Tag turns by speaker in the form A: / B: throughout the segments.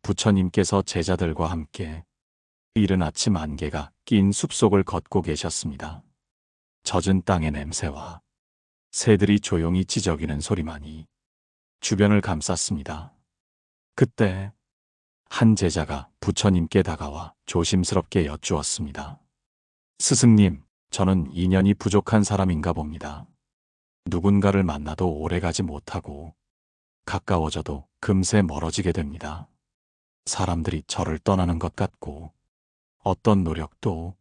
A: 부처님께서 제자들과 함께 이른 아침 안개가 낀 숲속을 걷고 계셨습니다. 젖은 땅의 냄새와 새들이 조용히 지저귀는 소리만이 주변을 감쌌습니다. 그때 한 제자가 부처님께 다가와 조심스럽게 여쭈었습니다. 스승님, 저는 인연이 부족한 사람인가 봅니다. 누군가를 만나도 오래가지 못하고 가까워져도 금세 멀어지게 됩니다. 사람들이 저를 떠나는 것 같고 어떤 노력도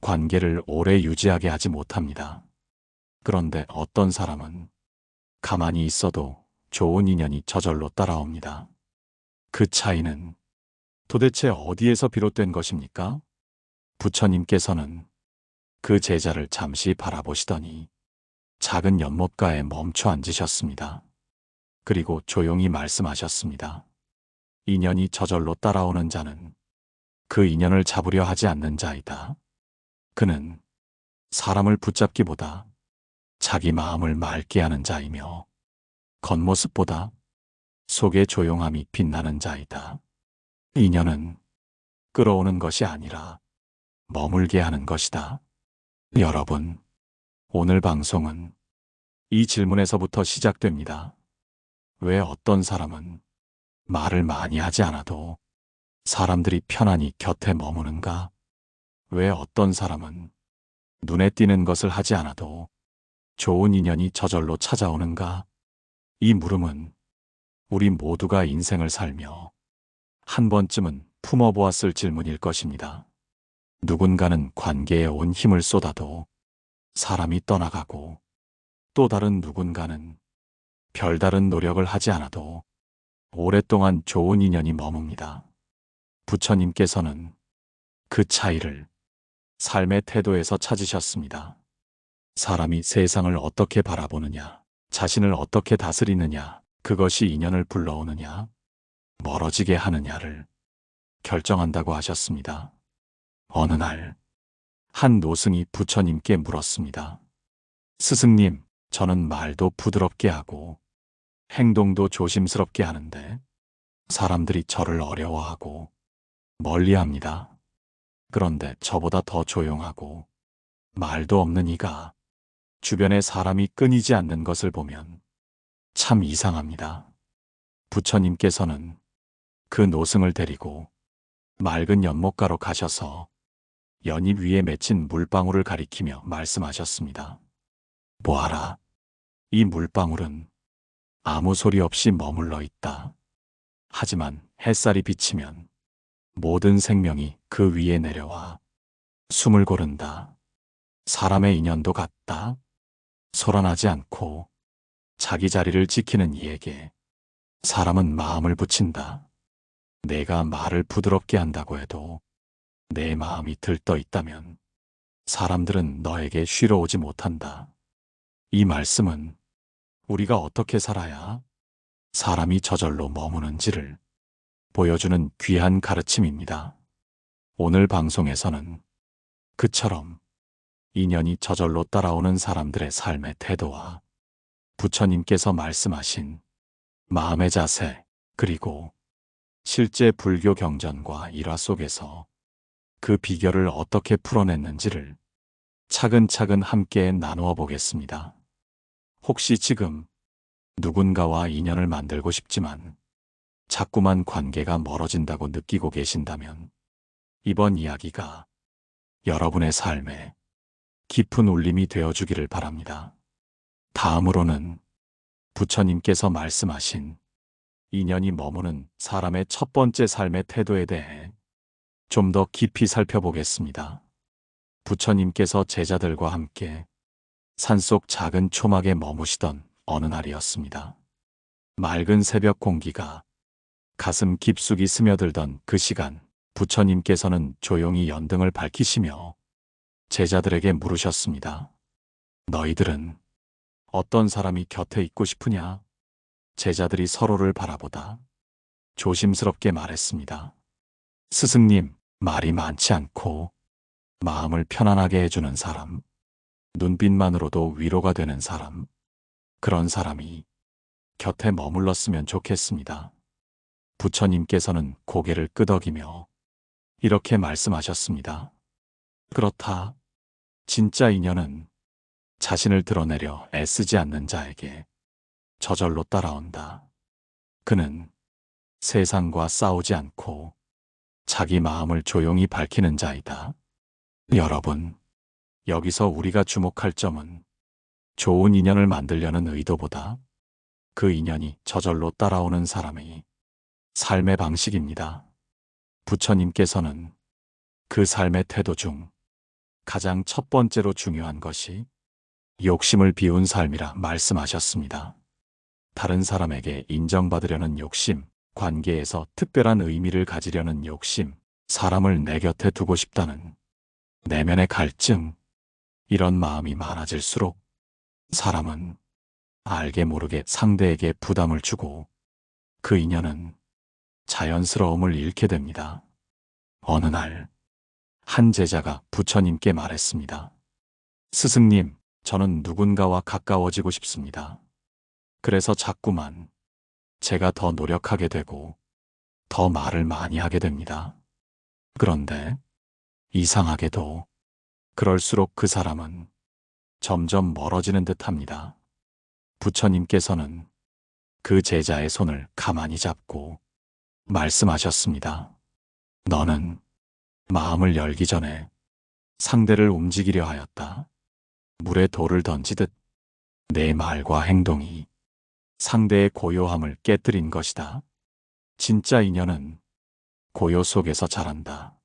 A: 관계를 오래 유지하게 하지 못합니다. 그런데 어떤 사람은 가만히 있어도 좋은 인연이 저절로 따라옵니다. 그 차이는 도대체 어디에서 비롯된 것입니까? 부처님께서는 그 제자를 잠시 바라보시더니 작은 연못가에 멈춰 앉으셨습니다. 그리고 조용히 말씀하셨습니다. 인연이 저절로 따라오는 자는 그 인연을 잡으려 하지 않는 자이다. 그는 사람을 붙잡기보다 자기 마음을 맑게 하는 자이며 겉모습보다 속의 조용함이 빛나는 자이다. 인연은 끌어오는 것이 아니라 머물게 하는 것이다. 여러분, 오늘 방송은 이 질문에서부터 시작됩니다. 왜 어떤 사람은 말을 많이 하지 않아도 사람들이 편안히 곁에 머무는가? 왜 어떤 사람은 눈에 띄는 것을 하지 않아도 좋은 인연이 저절로 찾아오는가? 이 물음은 우리 모두가 인생을 살며 한 번쯤은 품어보았을 질문일 것입니다. 누군가는 관계에 온 힘을 쏟아도 사람이 떠나가고 또 다른 누군가는 별다른 노력을 하지 않아도 오랫동안 좋은 인연이 머뭅니다. 부처님께서는 그 차이를 삶의 태도에서 찾으셨습니다. 사람이 세상을 어떻게 바라보느냐, 자신을 어떻게 다스리느냐, 그것이 인연을 불러오느냐, 멀어지게 하느냐를 결정한다고 하셨습니다. 어느 날, 한 노승이 부처님께 물었습니다. 스승님, 저는 말도 부드럽게 하고 행동도 조심스럽게 하는데 사람들이 저를 어려워하고 멀리합니다. 그런데 저보다 더 조용하고 말도 없는 이가 주변에 사람이 끊이지 않는 것을 보면 참 이상합니다. 부처님께서는 그 노승을 데리고 맑은 연못가로 가셔서 연잎 위에 맺힌 물방울을 가리키며 말씀하셨습니다. 보아라, 이 물방울은 아무 소리 없이 머물러 있다. 하지만 햇살이 비치면 모든 생명이 그 위에 내려와 숨을 고른다. 사람의 인연도 같다. 소란하지 않고 자기 자리를 지키는 이에게 사람은 마음을 붙인다. 내가 말을 부드럽게 한다고 해도 내 마음이 들떠 있다면 사람들은 너에게 쉬러 오지 못한다. 이 말씀은 우리가 어떻게 살아야 사람이 저절로 머무는지를 보여주는 귀한 가르침입니다. 오늘 방송에서는 그처럼 인연이 저절로 따라오는 사람들의 삶의 태도와 부처님께서 말씀하신 마음의 자세, 그리고 실제 불교 경전과 일화 속에서 그 비결을 어떻게 풀어냈는지를 차근차근 함께 나누어 보겠습니다. 혹시 지금 누군가와 인연을 만들고 싶지만 자꾸만 관계가 멀어진다고 느끼고 계신다면 이번 이야기가 여러분의 삶에 깊은 울림이 되어주기를 바랍니다. 다음으로는 부처님께서 말씀하신 인연이 머무는 사람의 첫 번째 삶의 태도에 대해 좀 더 깊이 살펴보겠습니다. 부처님께서 제자들과 함께 산속 작은 초막에 머무시던 어느 날이었습니다. 맑은 새벽 공기가 가슴 깊숙이 스며들던 그 시간, 부처님께서는 조용히 연등을 밝히시며 제자들에게 물으셨습니다. 너희들은 어떤 사람이 곁에 있고 싶으냐? 제자들이 서로를 바라보다 조심스럽게 말했습니다. 스승님, 말이 많지 않고 마음을 편안하게 해주는 사람, 눈빛만으로도 위로가 되는 사람, 그런 사람이 곁에 머물렀으면 좋겠습니다. 부처님께서는 고개를 끄덕이며 이렇게 말씀하셨습니다. 그렇다. 진짜 인연은 자신을 드러내려 애쓰지 않는 자에게 저절로 따라온다. 그는 세상과 싸우지 않고 자기 마음을 조용히 밝히는 자이다. 여러분, 여기서 우리가 주목할 점은 좋은 인연을 만들려는 의도보다 그 인연이 저절로 따라오는 사람의 삶의 방식입니다. 부처님께서는 그 삶의 태도 중 가장 첫 번째로 중요한 것이 욕심을 비운 삶이라 말씀하셨습니다. 다른 사람에게 인정받으려는 욕심, 관계에서 특별한 의미를 가지려는 욕심, 사람을 내 곁에 두고 싶다는 내면의 갈증, 이런 마음이 많아질수록 사람은 알게 모르게 상대에게 부담을 주고 그 인연은 자연스러움을 잃게 됩니다. 어느 날, 한 제자가 부처님께 말했습니다. 스승님, 저는 누군가와 가까워지고 싶습니다. 그래서 자꾸만 제가 더 노력하게 되고 더 말을 많이 하게 됩니다. 그런데 이상하게도 그럴수록 그 사람은 점점 멀어지는 듯 합니다. 부처님께서는 그 제자의 손을 가만히 잡고 말씀하셨습니다. 너는 마음을 열기 전에 상대를 움직이려 하였다. 물에 돌을 던지듯 내 말과 행동이 상대의 고요함을 깨뜨린 것이다. 진짜 인연은 고요 속에서 자란다.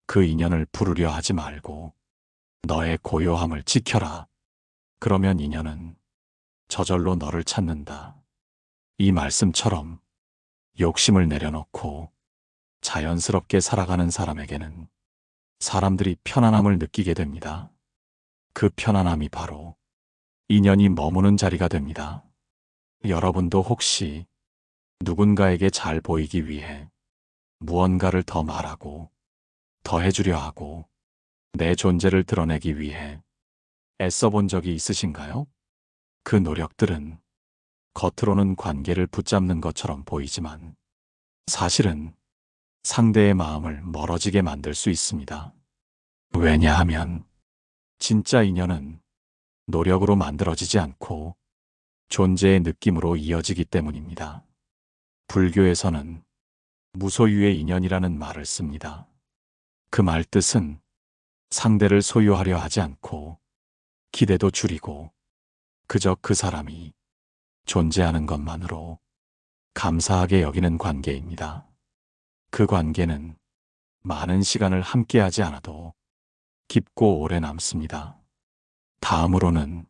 A: 그 인연을 부르려 하지 말고 너의 고요함을 지켜라. 그러면 인연은 저절로 너를 찾는다. 이 말씀처럼 욕심을 내려놓고 자연스럽게 살아가는 사람에게는 사람들이 편안함을 느끼게 됩니다. 그 편안함이 바로 인연이 머무는 자리가 됩니다. 여러분도 혹시 누군가에게 잘 보이기 위해 무언가를 더 말하고 더 해주려 하고 내 존재를 드러내기 위해 애써 본 적이 있으신가요? 그 노력들은 겉으로는 관계를 붙잡는 것처럼 보이지만 사실은 상대의 마음을 멀어지게 만들 수 있습니다. 왜냐하면 진짜 인연은 노력으로 만들어지지 않고 존재의 느낌으로 이어지기 때문입니다. 불교에서는 무소유의 인연이라는 말을 씁니다. 그 말 뜻은 상대를 소유하려 하지 않고 기대도 줄이고 그저 그 사람이 존재하는 것만으로 감사하게 여기는 관계입니다. 그 관계는 많은 시간을 함께하지 않아도 깊고 오래 남습니다. 다음으로는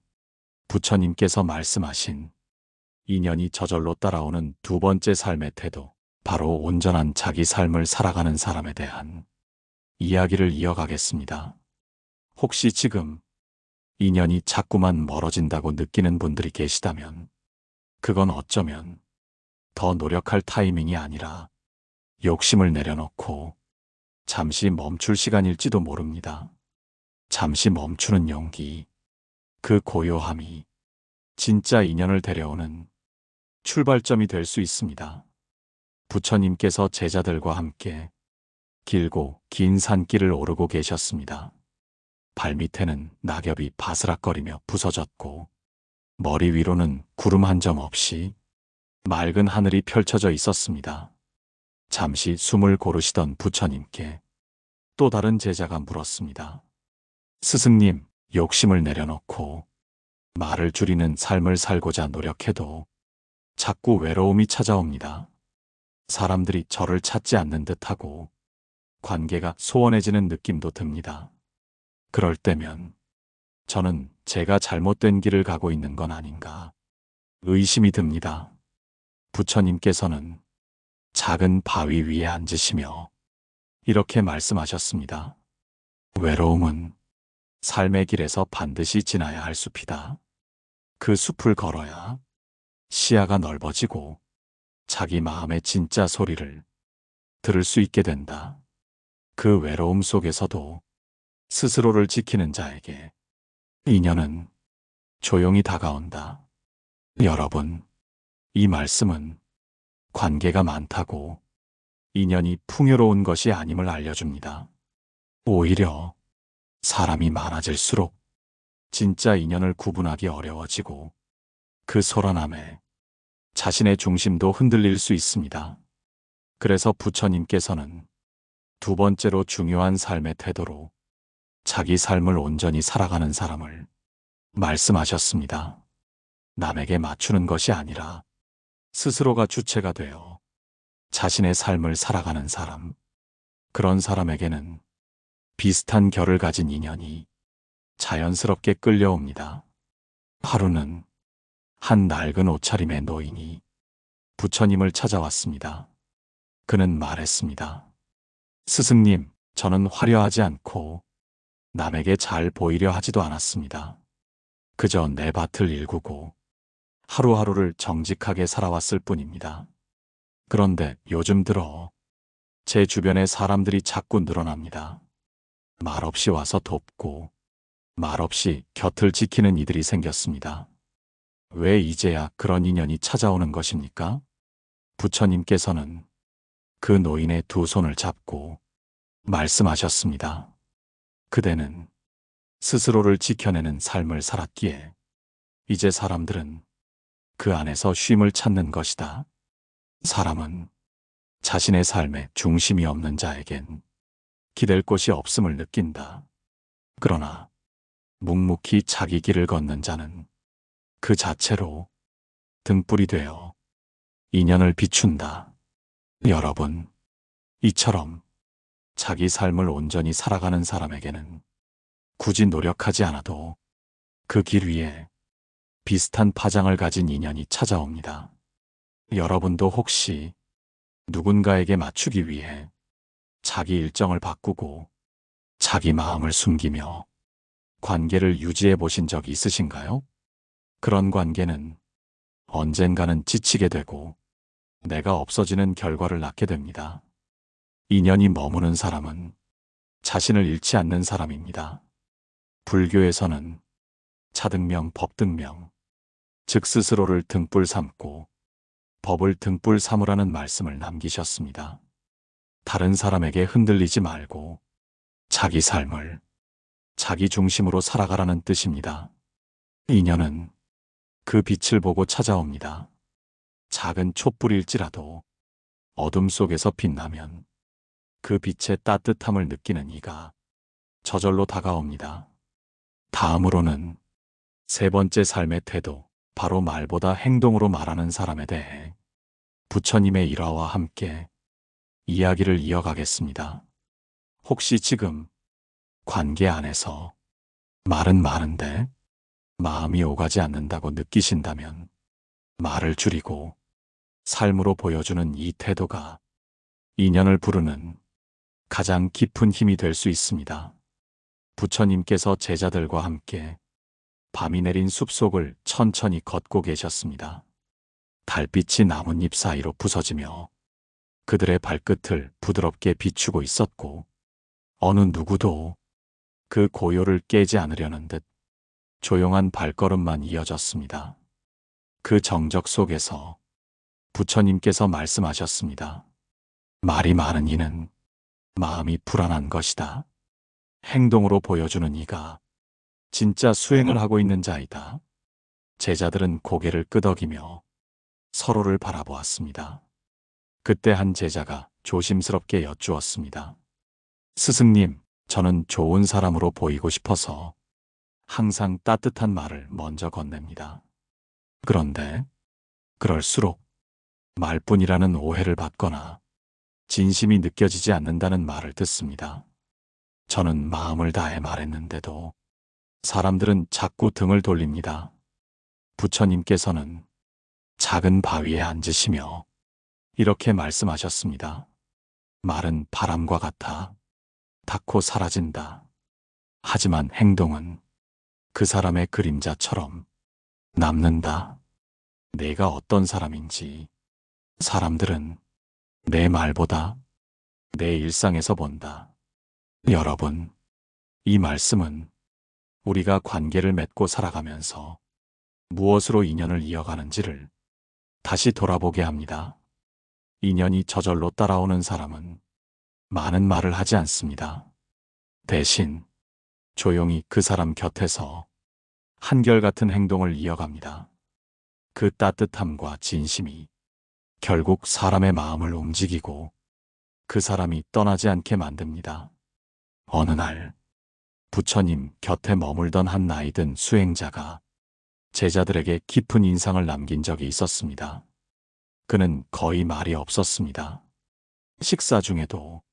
A: 부처님께서 말씀하신 인연이 저절로 따라오는 두 번째 삶의 태도, 바로 온전한 자기 삶을 살아가는 사람에 대한 이야기를 이어가겠습니다. 혹시 지금 인연이 자꾸만 멀어진다고 느끼는 분들이 계시다면 그건 어쩌면 더 노력할 타이밍이 아니라 욕심을 내려놓고 잠시 멈출 시간일지도 모릅니다. 잠시 멈추는 용기, 그 고요함이 진짜 인연을 데려오는 출발점이 될 수 있습니다. 부처님께서 제자들과 함께 길고 긴 산길을 오르고 계셨습니다. 발밑에는 낙엽이 바스락거리며 부서졌고 머리 위로는 구름 한 점 없이 맑은 하늘이 펼쳐져 있었습니다. 잠시 숨을 고르시던 부처님께 또 다른 제자가 물었습니다. 스승님, 욕심을 내려놓고 말을 줄이는 삶을 살고자 노력해도 자꾸 외로움이 찾아옵니다. 사람들이 저를 찾지 않는 듯하고 관계가 소원해지는 느낌도 듭니다. 그럴 때면 저는 제가 잘못된 길을 가고 있는 건 아닌가 의심이 듭니다. 부처님께서는 작은 바위 위에 앉으시며 이렇게 말씀하셨습니다. 외로움은 삶의 길에서 반드시 지나야 할 숲이다. 그 숲을 걸어야 시야가 넓어지고 자기 마음의 진짜 소리를 들을 수 있게 된다. 그 외로움 속에서도 스스로를 지키는 자에게 인연은 조용히 다가온다. 여러분, 이 말씀은 관계가 많다고 인연이 풍요로운 것이 아님을 알려줍니다. 오히려 사람이 많아질수록 진짜 인연을 구분하기 어려워지고 그 소란함에 자신의 중심도 흔들릴 수 있습니다. 그래서 부처님께서는 두 번째로 중요한 삶의 태도로 자기 삶을 온전히 살아가는 사람을 말씀하셨습니다. 남에게 맞추는 것이 아니라 스스로가 주체가 되어 자신의 삶을 살아가는 사람, 그런 사람에게는 비슷한 결을 가진 인연이 자연스럽게 끌려옵니다. 하루는 한 낡은 옷차림의 노인이 부처님을 찾아왔습니다. 그는 말했습니다. 스승님, 저는 화려하지 않고 남에게 잘 보이려 하지도 않았습니다. 그저 내 밭을 일구고 하루하루를 정직하게 살아왔을 뿐입니다. 그런데 요즘 들어 제 주변에 사람들이 자꾸 늘어납니다. 말없이 와서 돕고 말없이 곁을 지키는 이들이 생겼습니다. 왜 이제야 그런 인연이 찾아오는 것입니까? 부처님께서는 그 노인의 두 손을 잡고 말씀하셨습니다. 그대는 스스로를 지켜내는 삶을 살았기에 이제 사람들은 그 안에서 쉼을 찾는 것이다. 사람은 자신의 삶에 중심이 없는 자에겐 기댈 곳이 없음을 느낀다. 그러나 묵묵히 자기 길을 걷는 자는 그 자체로 등불이 되어 인연을 비춘다. 여러분, 이처럼 자기 삶을 온전히 살아가는 사람에게는 굳이 노력하지 않아도 그 길 위에 비슷한 파장을 가진 인연이 찾아옵니다. 여러분도 혹시 누군가에게 맞추기 위해 자기 일정을 바꾸고 자기 마음을 숨기며 관계를 유지해 보신 적이 있으신가요? 그런 관계는 언젠가는 지치게 되고 내가 없어지는 결과를 낳게 됩니다. 인연이 머무는 사람은 자신을 잃지 않는 사람입니다. 불교에서는 차등명, 법등명, 즉 스스로를 등불 삼고 법을 등불 삼으라는 말씀을 남기셨습니다. 다른 사람에게 흔들리지 말고 자기 삶을 자기 중심으로 살아가라는 뜻입니다. 인연은 그 빛을 보고 찾아옵니다. 작은 촛불일지라도 어둠 속에서 빛나면 그 빛의 따뜻함을 느끼는 이가 저절로 다가옵니다. 다음으로는 세 번째 삶의 태도, 바로 말보다 행동으로 말하는 사람에 대해 부처님의 일화와 함께 이야기를 이어가겠습니다. 혹시 지금 관계 안에서 말은 많은데 마음이 오가지 않는다고 느끼신다면 말을 줄이고 삶으로 보여주는 이 태도가 인연을 부르는 가장 깊은 힘이 될 수 있습니다. 부처님께서 제자들과 함께 밤이 내린 숲속을 천천히 걷고 계셨습니다. 달빛이 나뭇잎 사이로 부서지며 그들의 발끝을 부드럽게 비추고 있었고 어느 누구도 그 고요를 깨지 않으려는 듯 조용한 발걸음만 이어졌습니다. 그 정적 속에서 부처님께서 말씀하셨습니다. 말이 많은 이는 마음이 불안한 것이다. 행동으로 보여주는 이가 진짜 수행을 하고 있는 자이다. 제자들은 고개를 끄덕이며 서로를 바라보았습니다. 그때 한 제자가 조심스럽게 여쭈었습니다. 스승님, 저는 좋은 사람으로 보이고 싶어서 항상 따뜻한 말을 먼저 건넵니다. 그런데 그럴수록 말뿐이라는 오해를 받거나 진심이 느껴지지 않는다는 말을 듣습니다. 저는 마음을 다해 말했는데도 사람들은 자꾸 등을 돌립니다. 부처님께서는 작은 바위에 앉으시며 이렇게 말씀하셨습니다. 말은 바람과 같아 닿고 사라진다. 하지만 행동은 그 사람의 그림자처럼 남는다. 내가 어떤 사람인지 사람들은 내 말보다 내 일상에서 본다. 여러분, 이 말씀은 우리가 관계를 맺고 살아가면서 무엇으로 인연을 이어가는지를 다시 돌아보게 합니다. 인연이 저절로 따라오는 사람은 많은 말을 하지 않습니다. 대신 조용히 그 사람 곁에서 한결같은 행동을 이어갑니다. 그 따뜻함과 진심이 결국 사람의 마음을 움직이고 그 사람이 떠나지 않게 만듭니다. 어느 날 부처님 곁에 머물던 한 나이든 수행자가 제자들에게 깊은 인상을 남긴 적이 있었습니다. 그는 거의 말이 없었습니다. 식사 중에도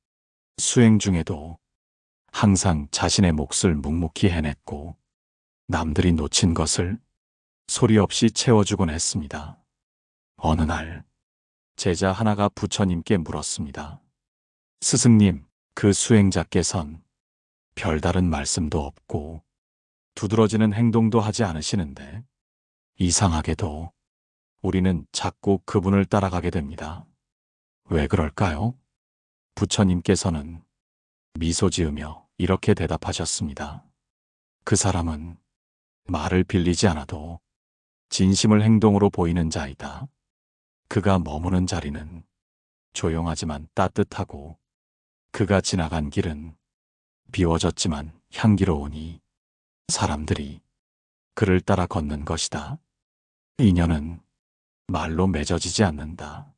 A: 수행 중에도 항상 자신의 몫을 묵묵히 해냈고 남들이 놓친 것을 소리 없이 채워주곤 했습니다. 어느 날 제자 하나가 부처님께 물었습니다. 스승님, 그 수행자께선 별다른 말씀도 없고 두드러지는 행동도 하지 않으시는데 이상하게도 우리는 자꾸 그분을 따라가게 됩니다. 왜 그럴까요? 부처님께서는 미소 지으며 이렇게 대답하셨습니다. 그 사람은 말을 빌리지 않아도 진심을 행동으로 보이는 자이다. 그가 머무는 자리는 조용하지만 따뜻하고 그가 지나간 길은 비워졌지만 향기로우니 사람들이 그를 따라 걷는 것이다. 인연은 말로 맺어지지 않는다.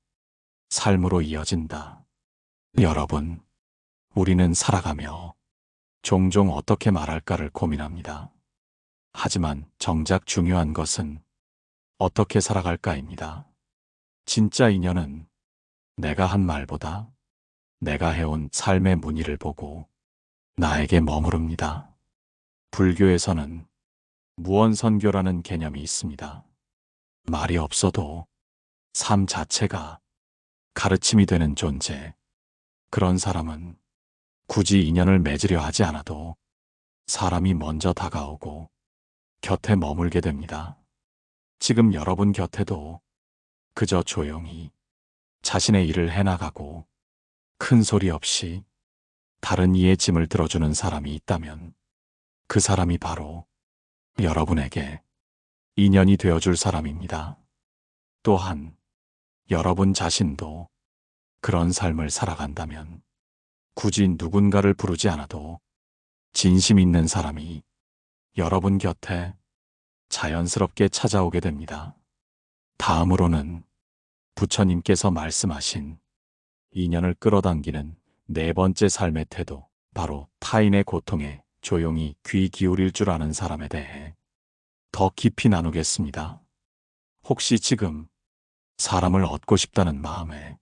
A: 삶으로 이어진다. 여러분, 우리는 살아가며 종종 어떻게 말할까를 고민합니다. 하지만 정작 중요한 것은 어떻게 살아갈까입니다. 진짜 인연은 내가 한 말보다 내가 해온 삶의 무늬를 보고 나에게 머무릅니다. 불교에서는 무언선교라는 개념이 있습니다. 말이 없어도 삶 자체가 가르침이 되는 존재. 그런 사람은 굳이 인연을 맺으려 하지 않아도 사람이 먼저 다가오고 곁에 머물게 됩니다. 지금 여러분 곁에도 그저 조용히 자신의 일을 해나가고 큰 소리 없이 다른 이의 짐을 들어주는 사람이 있다면 그 사람이 바로 여러분에게 인연이 되어줄 사람입니다. 또한 여러분 자신도 그런 삶을 살아간다면 굳이 누군가를 부르지 않아도 진심 있는 사람이 여러분 곁에 자연스럽게 찾아오게 됩니다. 다음으로는 부처님께서 말씀하신 인연을 끌어당기는 네 번째 삶의 태도, 바로 타인의 고통에 조용히 귀 기울일 줄 아는 사람에 대해 더 깊이 나누겠습니다. 혹시 지금 사람을 얻고 싶다는 마음에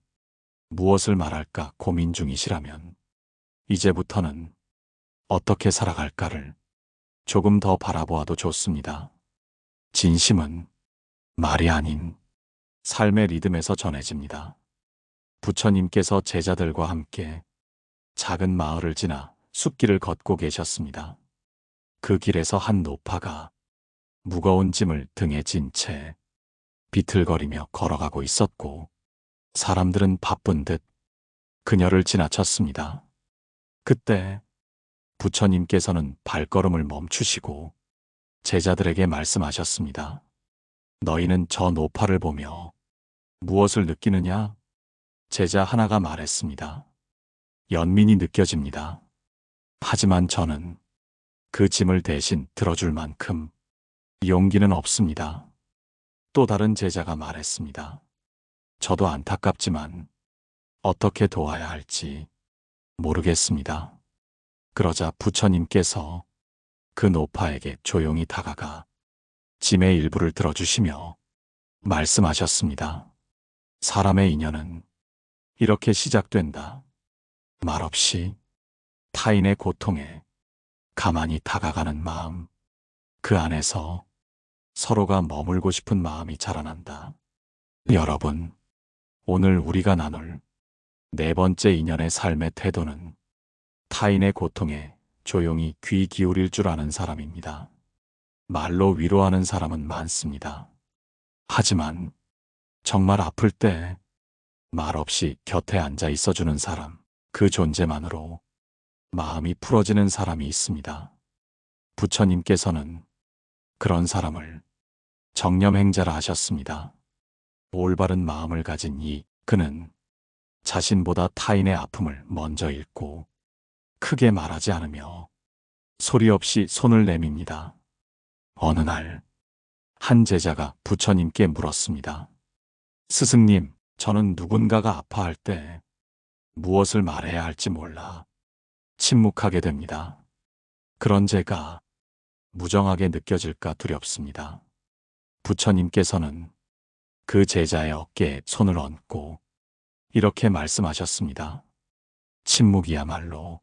A: 무엇을 말할까 고민 중이시라면 이제부터는 어떻게 살아갈까를 조금 더 바라보아도 좋습니다. 진심은 말이 아닌 삶의 리듬에서 전해집니다. 부처님께서 제자들과 함께 작은 마을을 지나 숲길을 걷고 계셨습니다. 그 길에서 한 노파가 무거운 짐을 등에 진 채 비틀거리며 걸어가고 있었고 사람들은 바쁜 듯 그녀를 지나쳤습니다. 그때 부처님께서는 발걸음을 멈추시고 제자들에게 말씀하셨습니다. 너희는 저 노파를 보며 무엇을 느끼느냐? 제자 하나가 말했습니다. 연민이 느껴집니다. 하지만 저는 그 짐을 대신 들어줄 만큼 용기는 없습니다. 또 다른 제자가 말했습니다. 저도 안타깝지만 어떻게 도와야 할지 모르겠습니다. 그러자 부처님께서 그 노파에게 조용히 다가가 짐의 일부를 들어주시며 말씀하셨습니다. 사람의 인연은 이렇게 시작된다. 말없이 타인의 고통에 가만히 다가가는 마음, 그 안에서 서로가 머물고 싶은 마음이 자라난다. 여러분, 오늘 우리가 나눌 네 번째 인연의 삶의 태도는 타인의 고통에 조용히 귀 기울일 줄 아는 사람입니다. 말로 위로하는 사람은 많습니다. 하지만 정말 아플 때 말없이 곁에 앉아 있어주는 사람, 그 존재만으로 마음이 풀어지는 사람이 있습니다. 부처님께서는 그런 사람을 정념행자라 하셨습니다. 올바른 마음을 가진 그는 자신보다 타인의 아픔을 먼저 읽고 크게 말하지 않으며 소리 없이 손을 내밉니다. 어느 날, 한 제자가 부처님께 물었습니다. 스승님, 저는 누군가가 아파할 때 무엇을 말해야 할지 몰라 침묵하게 됩니다. 그런 제가 무정하게 느껴질까 두렵습니다. 부처님께서는 그 제자의 어깨에 손을 얹고 이렇게 말씀하셨습니다. 침묵이야말로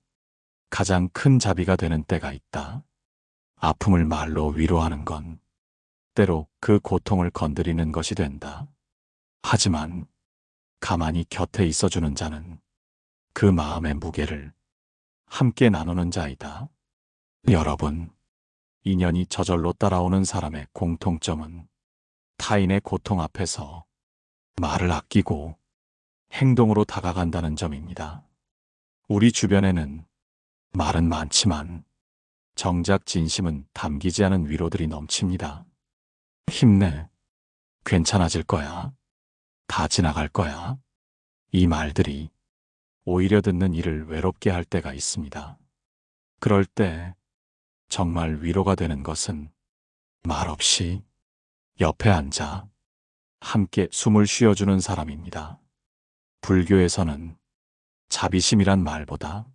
A: 가장 큰 자비가 되는 때가 있다. 아픔을 말로 위로하는 건 때로 그 고통을 건드리는 것이 된다. 하지만 가만히 곁에 있어주는 자는 그 마음의 무게를 함께 나누는 자이다. 여러분, 인연이 저절로 따라오는 사람의 공통점은 타인의 고통 앞에서 말을 아끼고 행동으로 다가간다는 점입니다. 우리 주변에는 말은 많지만 정작 진심은 담기지 않은 위로들이 넘칩니다. 힘내. 괜찮아질 거야. 다 지나갈 거야. 이 말들이 오히려 듣는 이를 외롭게 할 때가 있습니다. 그럴 때 정말 위로가 되는 것은 말없이 옆에 앉아 함께 숨을 쉬어주는 사람입니다. 불교에서는 자비심이란 말보다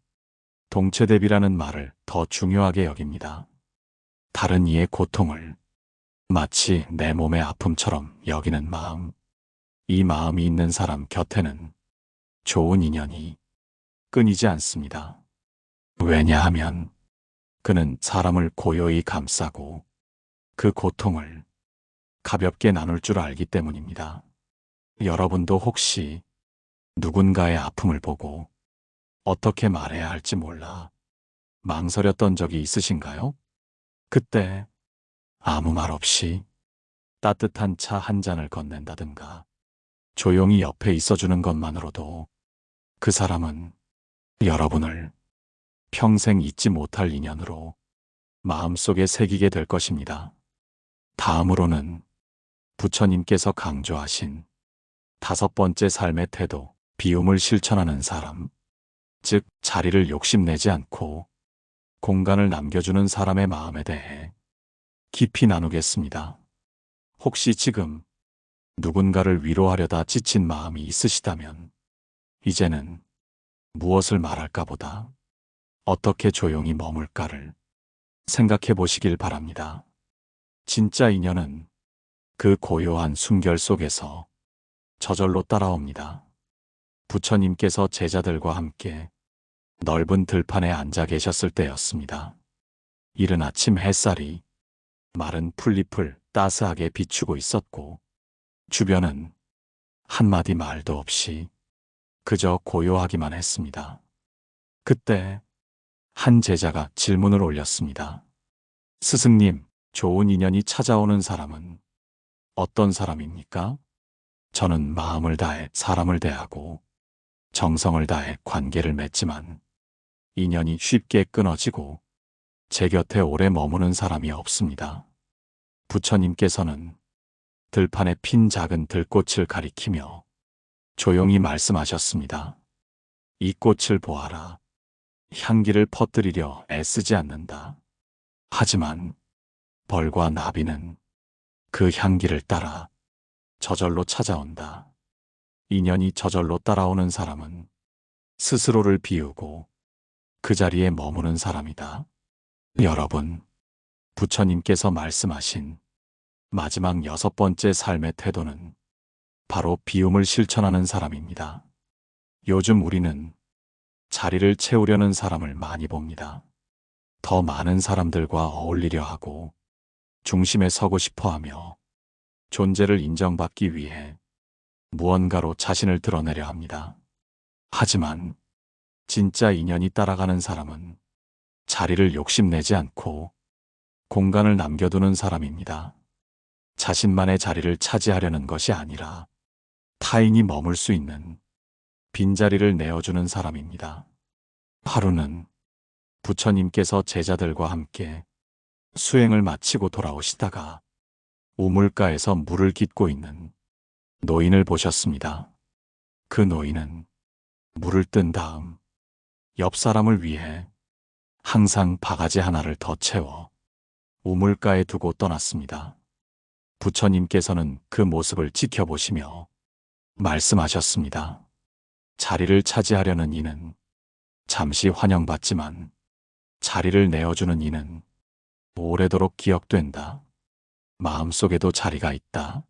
A: 동체대비라는 말을 더 중요하게 여깁니다. 다른 이의 고통을 마치 내 몸의 아픔처럼 여기는 마음, 이 마음이 있는 사람 곁에는 좋은 인연이 끊이지 않습니다. 왜냐하면 그는 사람을 고요히 감싸고 그 고통을 가볍게 나눌 줄 알기 때문입니다. 여러분도 혹시 누군가의 아픔을 보고 어떻게 말해야 할지 몰라 망설였던 적이 있으신가요? 그때 아무 말 없이 따뜻한 차 한 잔을 건넨다든가 조용히 옆에 있어주는 것만으로도 그 사람은 여러분을 평생 잊지 못할 인연으로 마음속에 새기게 될 것입니다. 다음으로는 부처님께서 강조하신 5번째 삶의 태도, 비움을 실천하는 사람, 즉 자리를 욕심내지 않고 공간을 남겨주는 사람의 마음에 대해 깊이 나누겠습니다. 혹시 지금 누군가를 위로하려다 지친 마음이 있으시다면 이제는 무엇을 말할까 보다 어떻게 조용히 머물까를 생각해 보시길 바랍니다. 진짜 인연은 그 고요한 숨결 속에서 저절로 따라옵니다. 부처님께서 제자들과 함께 넓은 들판에 앉아 계셨을 때였습니다. 이른 아침 햇살이 마른 풀잎을 따스하게 비추고 있었고 주변은 한마디 말도 없이 그저 고요하기만 했습니다. 그때 한 제자가 질문을 올렸습니다. 스승님, 좋은 인연이 찾아오는 사람은 어떤 사람입니까? 저는 마음을 다해 사람을 대하고 정성을 다해 관계를 맺지만 인연이 쉽게 끊어지고 제 곁에 오래 머무는 사람이 없습니다. 부처님께서는 들판에 핀 작은 들꽃을 가리키며 조용히 말씀하셨습니다. 이 꽃을 보아라. 향기를 퍼뜨리려 애쓰지 않는다. 하지만 벌과 나비는 그 향기를 따라 저절로 찾아온다. 인연이 저절로 따라오는 사람은 스스로를 비우고 그 자리에 머무는 사람이다. 여러분, 부처님께서 말씀하신 마지막 6번째 삶의 태도는 바로 비움을 실천하는 사람입니다. 요즘 우리는 자리를 채우려는 사람을 많이 봅니다. 더 많은 사람들과 어울리려 하고 중심에 서고 싶어 하며 존재를 인정받기 위해 무언가로 자신을 드러내려 합니다. 하지만 진짜 인연이 따라가는 사람은 자리를 욕심내지 않고 공간을 남겨두는 사람입니다. 자신만의 자리를 차지하려는 것이 아니라 타인이 머물 수 있는 빈자리를 내어주는 사람입니다. 하루는 부처님께서 제자들과 함께 수행을 마치고 돌아오시다가 우물가에서 물을 깃고 있는 노인을 보셨습니다. 그 노인은 물을 뜬 다음 옆 사람을 위해 항상 바가지 하나를 더 채워 우물가에 두고 떠났습니다. 부처님께서는 그 모습을 지켜보시며 말씀하셨습니다. 자리를 차지하려는 이는 잠시 환영받지만 자리를 내어주는 이는 오래도록 기억된다. 마음속에도 자리가 있다.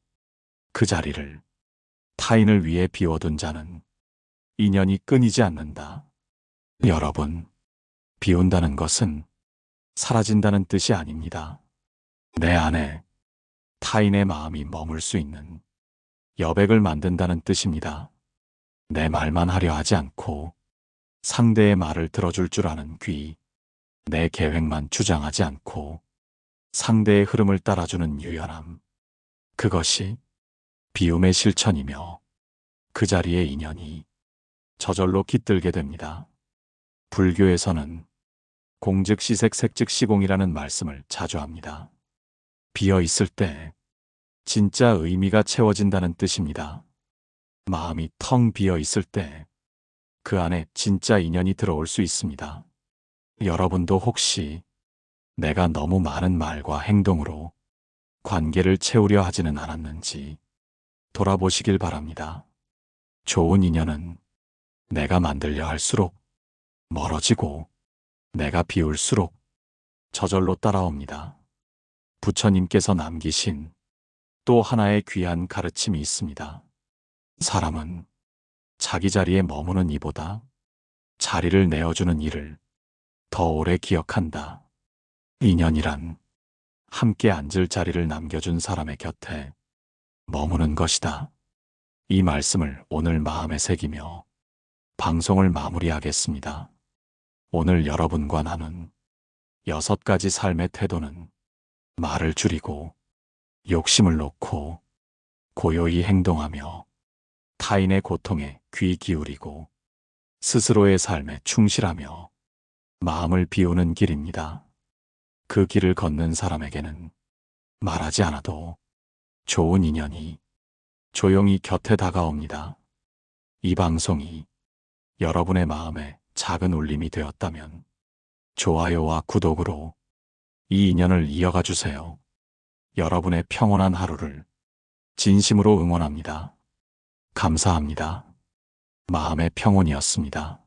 A: 그 자리를 타인을 위해 비워둔 자는 인연이 끊이지 않는다. 여러분, 비운다는 것은 사라진다는 뜻이 아닙니다. 내 안에 타인의 마음이 머물 수 있는 여백을 만든다는 뜻입니다. 내 말만 하려 하지 않고 상대의 말을 들어줄 줄 아는 귀, 내 계획만 주장하지 않고 상대의 흐름을 따라주는 유연함. 그것이 비움의 실천이며 그 자리에 인연이 저절로 깃들게 됩니다. 불교에서는 공즉시색 색즉시공이라는 말씀을 자주 합니다. 비어 있을 때 진짜 의미가 채워진다는 뜻입니다. 마음이 텅 비어 있을 때 그 안에 진짜 인연이 들어올 수 있습니다. 여러분도 혹시 내가 너무 많은 말과 행동으로 관계를 채우려 하지는 않았는지 돌아보시길 바랍니다. 좋은 인연은 내가 만들려 할수록 멀어지고 내가 비울수록 저절로 따라옵니다. 부처님께서 남기신 또 하나의 귀한 가르침이 있습니다. 사람은 자기 자리에 머무는 이보다 자리를 내어주는 이를 더 오래 기억한다. 인연이란 함께 앉을 자리를 남겨준 사람의 곁에 머무는 것이다. 이 말씀을 오늘 마음에 새기며 방송을 마무리하겠습니다. 오늘 여러분과 나눈 6가지 삶의 태도는 말을 줄이고 욕심을 놓고 고요히 행동하며 타인의 고통에 귀 기울이고 스스로의 삶에 충실하며 마음을 비우는 길입니다. 그 길을 걷는 사람에게는 말하지 않아도 좋은 인연이 조용히 곁에 다가옵니다. 이 방송이 여러분의 마음에 작은 울림이 되었다면 좋아요와 구독으로 이 인연을 이어가 주세요. 여러분의 평온한 하루를 진심으로 응원합니다. 감사합니다. 마음의 평온이었습니다.